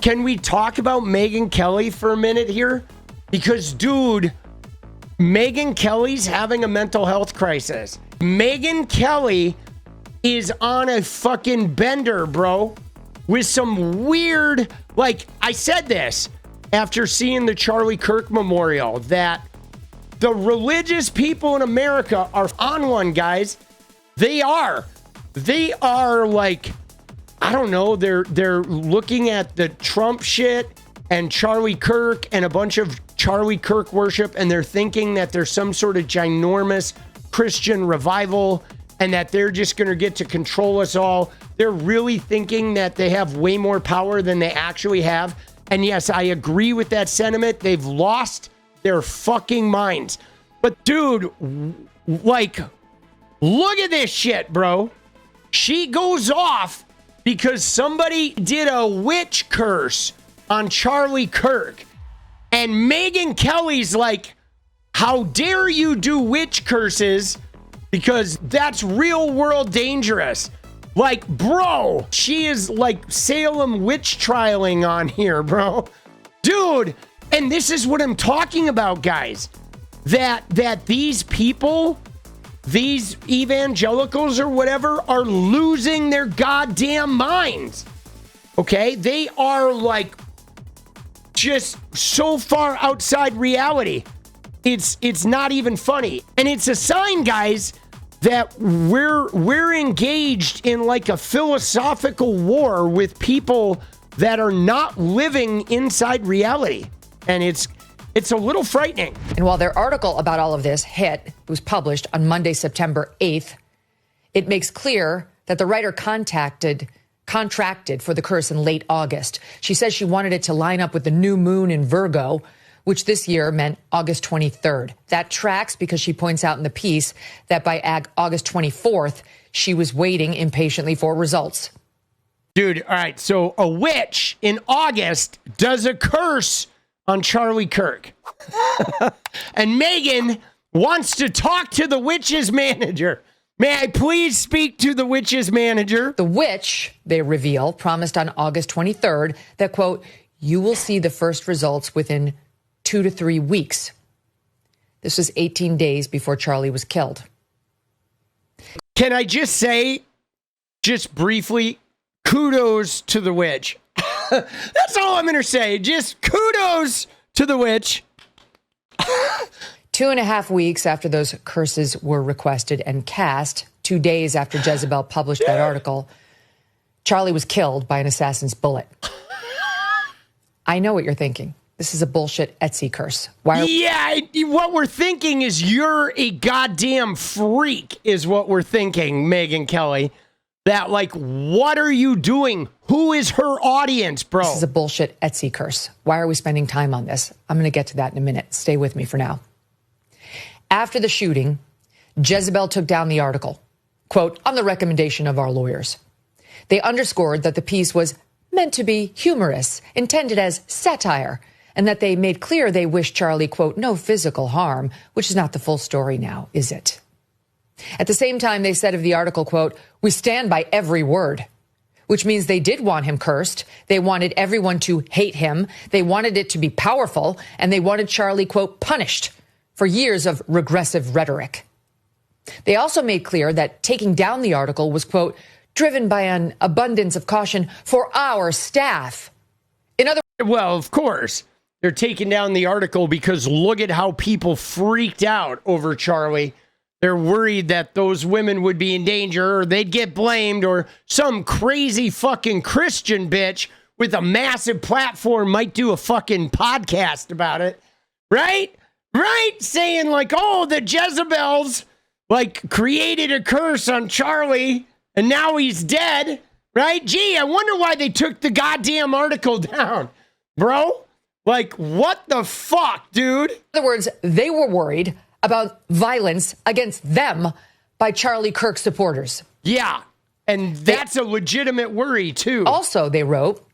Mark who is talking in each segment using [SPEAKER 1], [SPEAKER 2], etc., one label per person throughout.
[SPEAKER 1] Can we talk about Megyn Kelly for a minute here? Because, dude, Megyn Kelly's having a mental health crisis. Megyn Kelly is on a fucking bender, bro, with some weird, like, I said this after seeing the Charlie Kirk memorial, that the religious people in America are on one, guys. They are like, I don't know, they're looking at the Trump shit and Charlie Kirk and a bunch of Charlie Kirk worship, and they're thinking that there's some sort of ginormous Christian revival and that they're just going to get to control us all. They're really thinking that they have way more power than they actually have. And yes, I agree with that sentiment. They've lost their fucking minds. But dude, like, look at this shit, bro. She goes off because somebody did a witch curse on Charlie Kirk. And Megyn Kelly's like, how dare you do witch curses? Because that's real world dangerous. Like, bro, she is like Salem witch trialing on here, bro. Dude, and this is what I'm talking about, guys. That these people, these evangelicals or whatever, are losing their goddamn minds. Okay? They are like just so far outside reality. It's not even funny. And it's a sign, guys, that we're engaged in like a philosophical war with people that are not living inside reality. And it's a little frightening.
[SPEAKER 2] And while their article about all of this hit, it was published on Monday, September 8th, it makes clear that the writer contracted for the curse in late August. She says she wanted it to line up with the new moon in Virgo, which this year meant August 23rd. That tracks because she points out in the piece that by August 24th, she was waiting impatiently for results.
[SPEAKER 1] Dude, all right, so a witch in August does a curse on Charlie Kirk. And Megyn wants to talk to the witch's manager. May I please speak to the witch's manager?
[SPEAKER 2] The witch, they reveal, promised on August 23rd that, quote, you will see the first results within 2 to 3 weeks. This was 18 days before Charlie was killed.
[SPEAKER 1] Can I just say, just briefly, kudos to the witch. That's all I'm going to say. Just kudos to the witch.
[SPEAKER 2] 2.5 weeks after those curses were requested and cast, 2 days after Jezebel published that article, Charlie was killed by an assassin's bullet. I know what you're thinking. This is a bullshit 𝗙ecie curse.
[SPEAKER 1] What we're thinking is you're a goddamn freak, is what we're thinking, Megyn Kelly. That, like, what are you doing? Who is her audience, bro?
[SPEAKER 2] This is a bullshit 𝗙ecie curse. Why are we spending time on this? I'm going to get to that in a minute. Stay with me for now. After the shooting, Jezebel took down the article, quote, on the recommendation of our lawyers. They underscored that the piece was meant to be humorous, intended as satire, and that they made clear they wished Charlie, quote, no physical harm, which is not the full story now, is it? At the same time, they said of the article, quote, we stand by every word, which means they did want him cursed. They wanted everyone to hate him. They wanted it to be powerful, and they wanted Charlie, quote, punished for years of regressive rhetoric. They also made clear that taking down the article was, quote, driven by an abundance of caution for our staff.
[SPEAKER 1] Well, of course, they're taking down the article because look at how people freaked out over Charlie. They're worried that those women would be in danger or they'd get blamed or some crazy fucking Christian bitch with a massive platform might do a fucking podcast about it. Right? Right? Saying like, oh, the Jezebels like created a curse on Charlie and now he's dead. Right? Gee, I wonder why they took the goddamn article down, bro. Like, what the fuck, dude?
[SPEAKER 2] In other words, they were worried about violence against them by Charlie Kirk supporters.
[SPEAKER 1] Yeah, and that's a legitimate worry, too.
[SPEAKER 2] Also, they wrote,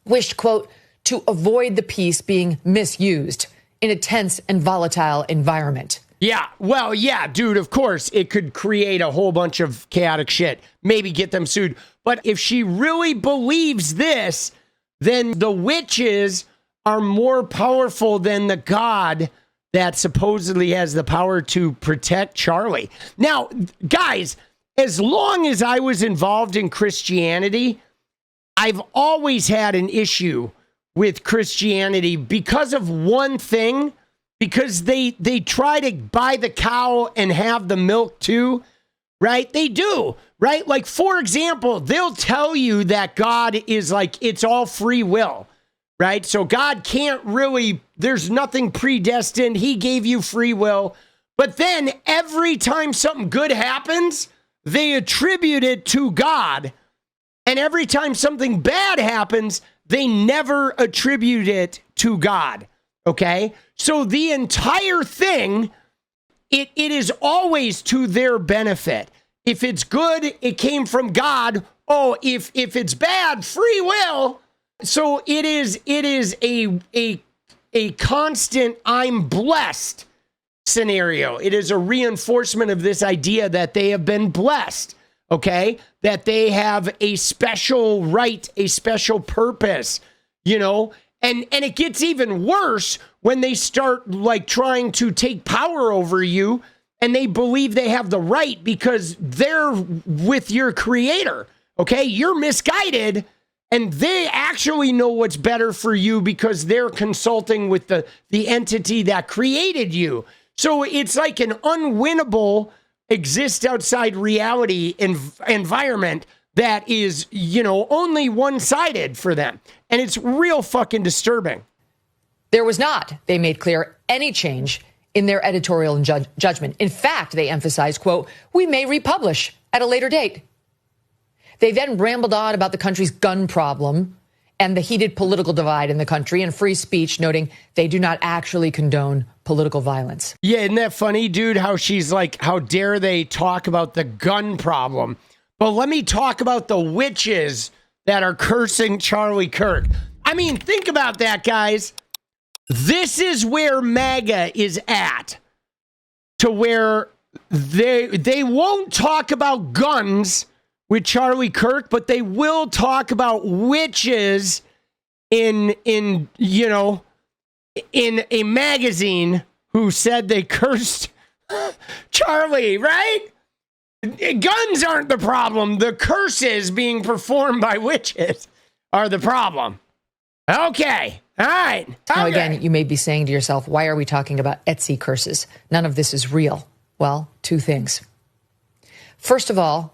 [SPEAKER 2] wished, quote, to avoid the piece being misused in a tense and volatile environment.
[SPEAKER 1] Yeah, well, yeah, dude, of course, it could create a whole bunch of chaotic shit, maybe get them sued. But if she really believes this, then the witches are more powerful than the God that supposedly has the power to protect Charlie. Now, guys, as long as I was involved in Christianity, I've always had an issue with Christianity because of one thing, because they try to buy the cow and have the milk too, right? They do, right? Like, for example, they'll tell you that God is like, it's all free will, right? So God can't really, there's nothing predestined. He gave you free will. But then every time something good happens, they attribute it to God. And every time something bad happens, they never attribute it to God. Okay? So the entire thing, it is always to their benefit. If it's good, it came from God. Oh, if it's bad, free will. So it is a constant I'm blessed scenario. It is a reinforcement of this idea that they have been blessed. Okay, that they have a special right, a special purpose, you know, and it gets even worse when they start like trying to take power over you and they believe they have the right because they're with your creator. Okay, you're misguided and they actually know what's better for you because they're consulting with the entity that created you. So it's like an unwinnable exist outside reality environment that is, you know, only one-sided for them. And it's real fucking disturbing.
[SPEAKER 2] There was not, they made clear, any change in their editorial and judgment. In fact, they emphasized, quote, we may republish at a later date. They then rambled on about the country's gun problem and the heated political divide in the country and free speech, noting they do not actually condone political violence.
[SPEAKER 1] Yeah, isn't that funny, dude? How she's like, how dare they talk about the gun problem? But let me talk about the witches that are cursing Charlie Kirk. I mean, think about that, guys. This is where MAGA is at, to where they won't talk about guns with Charlie Kirk, but they will talk about witches in you know, in a magazine who said they cursed Charlie, right? Guns aren't the problem. The curses being performed by witches are the problem. Okay. All right.
[SPEAKER 2] Now,
[SPEAKER 1] Okay.
[SPEAKER 2] again, you may be saying to yourself, why are we talking about 𝗙𝗙cie curses? None of this is real. Well, two things. First of all,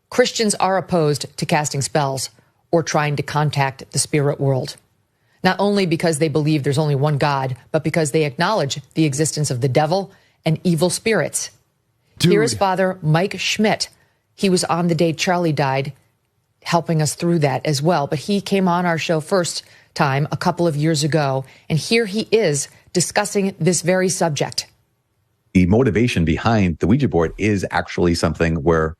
[SPEAKER 2] Christians are opposed to casting spells or trying to contact the spirit world. Not only because they believe there's only one God, but because they acknowledge the existence of the devil and evil spirits.
[SPEAKER 1] Dude.
[SPEAKER 2] Here is Father Mike Schmidt. He was on the day Charlie died, helping us through that as well. But he came on our show first time a couple of years ago, and here he is discussing this very subject.
[SPEAKER 3] The motivation behind the Ouija board is actually something where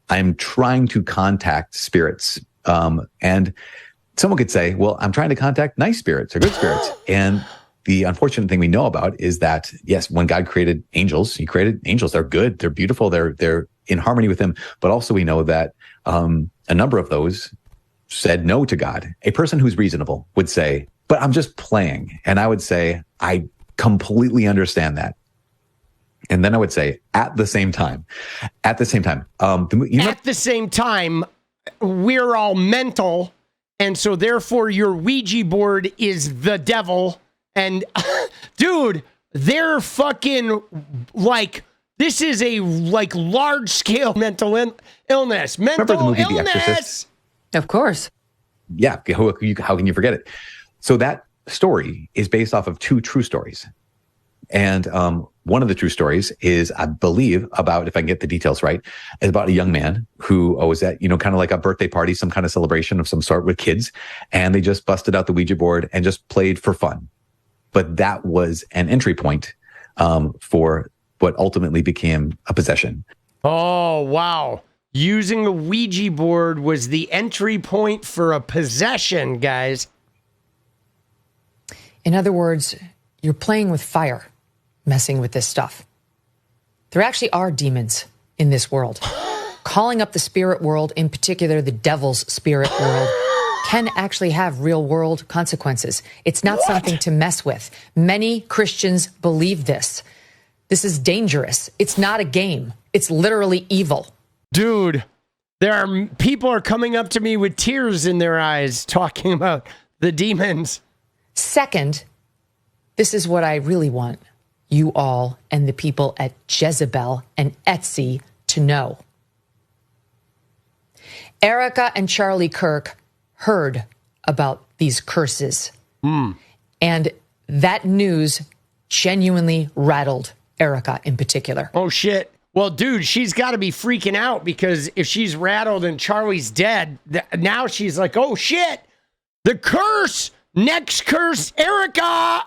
[SPEAKER 3] I'm trying to contact spirits. And someone could say, well, I'm trying to contact nice spirits or good spirits. And the unfortunate thing we know about is that, yes, when God created angels, he created angels. They're good. They're beautiful. They're in harmony with him. But also we know that a number of those said no to God. A person who's reasonable would say, but I'm just playing. And I would say, I completely understand that. And then I would say, at the same time, at the same time,
[SPEAKER 1] we're all mental. And so therefore your Ouija board is the devil. And dude, they're fucking like, this is a like large scale mental illness.
[SPEAKER 3] Remember the movie The Exorcist?
[SPEAKER 2] Of course.
[SPEAKER 3] Yeah. How can you forget it? So that story is based off of two true stories. And one of the true stories is, I believe, about, if I can get the details right, is about a young man who was at, kind of like a birthday party, some kind of celebration of some sort with kids. And they just busted out the Ouija board and just played for fun. But that was an entry point for what ultimately became a possession.
[SPEAKER 1] Oh, wow. Using a Ouija board was the entry point for a possession, guys.
[SPEAKER 2] In other words, you're playing with fire, messing with this stuff. There actually are demons in this world. Calling up the spirit world, in particular the devil's spirit world, can actually have real world consequences. It's not something to mess with. Many Christians believe this. This is dangerous. It's not a game. It's literally evil.
[SPEAKER 1] Dude, people are coming up to me with tears in their eyes talking about the demons.
[SPEAKER 2] Second, this is what I really want you all and the people at Jezebel and 𝗙𝗙𝗋𝗋 to know. Erika and Charlie Kirk heard about these curses. And that news genuinely rattled Erika in particular.
[SPEAKER 1] Oh, shit. Well, dude, she's got to be freaking out because if she's rattled and Charlie's dead, now she's like, oh, shit, the curse, next curse, Erika.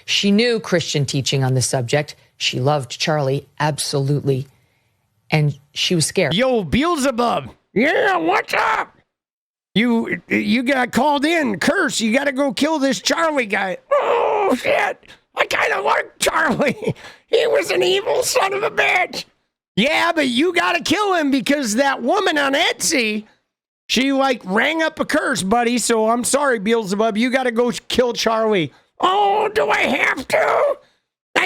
[SPEAKER 2] She knew Christian teaching on the subject. She loved Charlie, absolutely. And she was scared.
[SPEAKER 1] Yo, Beelzebub. Yeah, what's up? You got called in. Curse, you got to go kill this Charlie guy. Oh, shit. I kind of like Charlie. He was an evil son of a bitch. Yeah, but you got to kill him because that woman on 𝗙𝗙𝗋𝗋, she like rang up a curse, buddy. So I'm sorry, Beelzebub. You got to go kill Charlie. Oh, do I have to?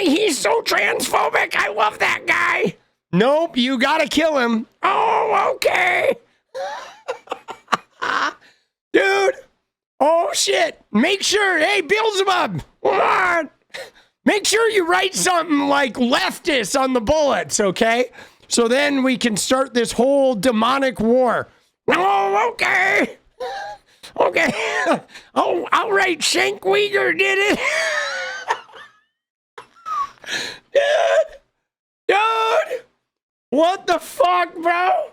[SPEAKER 1] He's so transphobic. I love that guy. Nope, you got to kill him. Oh, okay. Dude. Oh, shit. Make sure. Hey, Beelzebub. Come on. Make sure you write something like leftist on the bullets, okay? So then we can start this whole demonic war. Oh, okay. Okay. Oh, I'll write Cenk Uygur did it. Dude. What the fuck, bro?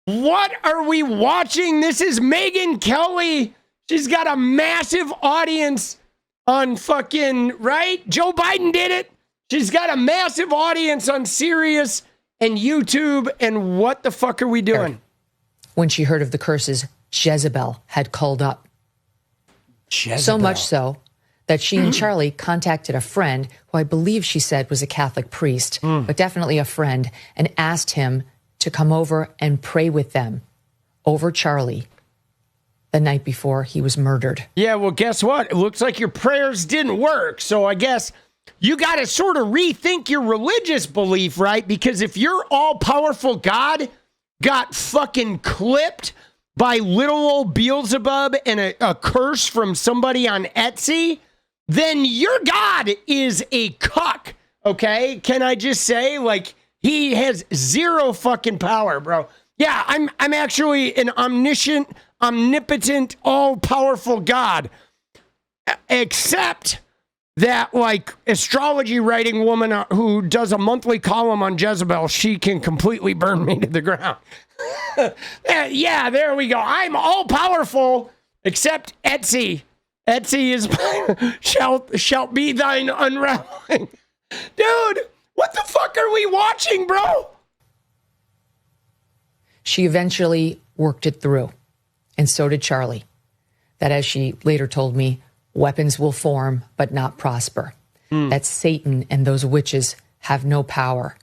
[SPEAKER 1] What are we watching? This is Megyn Kelly. She's got a massive audience on fucking, right? Joe Biden did it. She's got a massive audience on Sirius and YouTube. And what the fuck are we doing?
[SPEAKER 2] When she heard of the curses, Jezebel had called up.
[SPEAKER 1] Jezebel.
[SPEAKER 2] So much so that she and Charlie contacted a friend who I believe she said was a Catholic priest, but definitely a friend, and asked him to come over and pray with them over Charlie the night before he was murdered.
[SPEAKER 1] Yeah, well, guess what? It looks like your prayers didn't work. So I guess you got to sort of rethink your religious belief, right? Because if your all-powerful God got fucking clipped by little old Beelzebub and a curse from somebody on 𝗙𝗙𝗋𝗋, then your God is a cuck, okay? Can I just say, like, he has zero fucking power, bro. Yeah, I'm actually an omniscient, omnipotent, all-powerful God. Except that, like, astrology writing woman who does a monthly column on Jezebel, she can completely burn me to the ground. Yeah, there we go. I'm all-powerful, except 𝗙𝗙𝗋𝗋. 𝗙𝗙 shall be thine unraveling. Dude, what the fuck are we watching, bro?
[SPEAKER 2] She eventually worked it through, and so did Charlie. That, as she later told me, weapons will form but not prosper. That Satan and those witches have no power.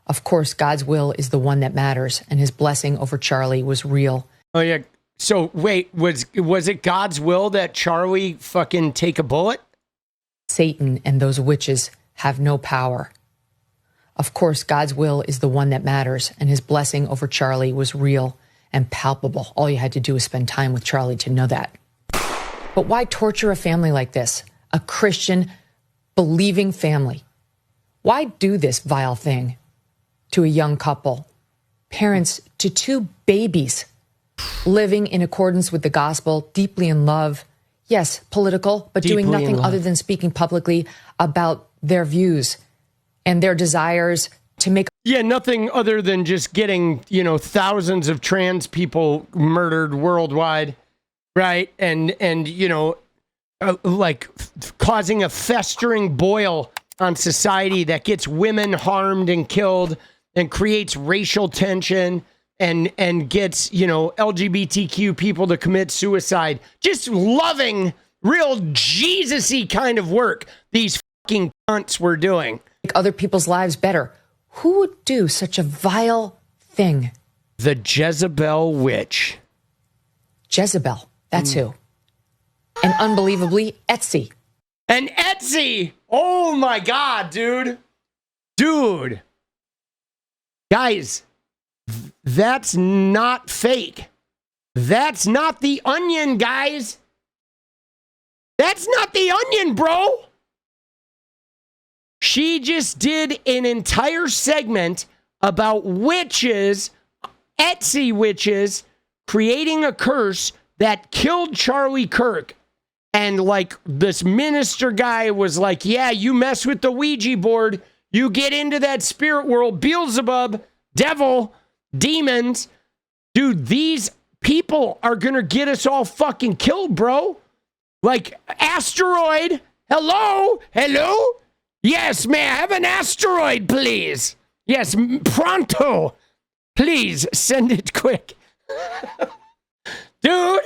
[SPEAKER 2] Of course, God's will is the one that matters, and his blessing over Charlie was real.
[SPEAKER 1] Oh, yeah. So, wait, was it God's will that Charlie fucking take a bullet?
[SPEAKER 2] Satan and those witches have no power. Of course, God's will is the one that matters, and his blessing over Charlie was real and palpable. All you had to do was spend time with Charlie to know that. But why torture a family like this? A Christian, believing family. Why do this vile thing to a young couple, parents to two babies, living in accordance with the gospel, deeply in love, yes, political, but doing nothing other than speaking publicly about their views and their desires to make...
[SPEAKER 1] Yeah, nothing other than just getting, thousands of trans people murdered worldwide, right? And causing a festering boil on society that gets women harmed and killed and creates racial tension and gets, LGBTQ people to commit suicide. Just loving, real Jesus-y kind of work these fucking cunts were doing.
[SPEAKER 2] Make other people's lives better. Who would do such a vile thing?
[SPEAKER 1] The Jezebel witch.
[SPEAKER 2] Jezebel. That's who. And unbelievably, 𝗙𝗙cie.
[SPEAKER 1] And 𝗙𝗙cie. Oh my God, dude. Dude. Guys, that's not fake. That's not The Onion, guys. That's not The Onion, bro. She just did an entire segment about witches, 𝗙𝗙cie witches, creating a curse that killed Charlie Kirk. And like this minister guy was like, yeah, you mess with the Ouija board, you get into that spirit world, Beelzebub, devil, demons. Dude, these people are going to get us all fucking killed, bro. Like, asteroid. Hello? Hello? Yes, may I have an asteroid, please? Yes, pronto. Please, send it quick. Dude.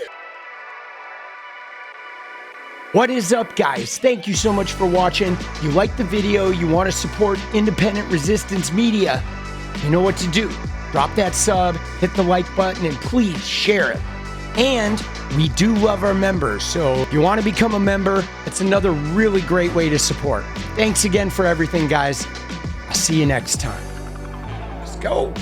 [SPEAKER 1] What is up, guys? Thank you so much for watching. If you like the video, you want to support independent resistance media, you know what to do. Drop that sub, hit the like button, and please share it. And we do love our members, so if you want to become a member, it's another really great way to support. Thanks again for everything, guys. I'll see you next time. Let's go.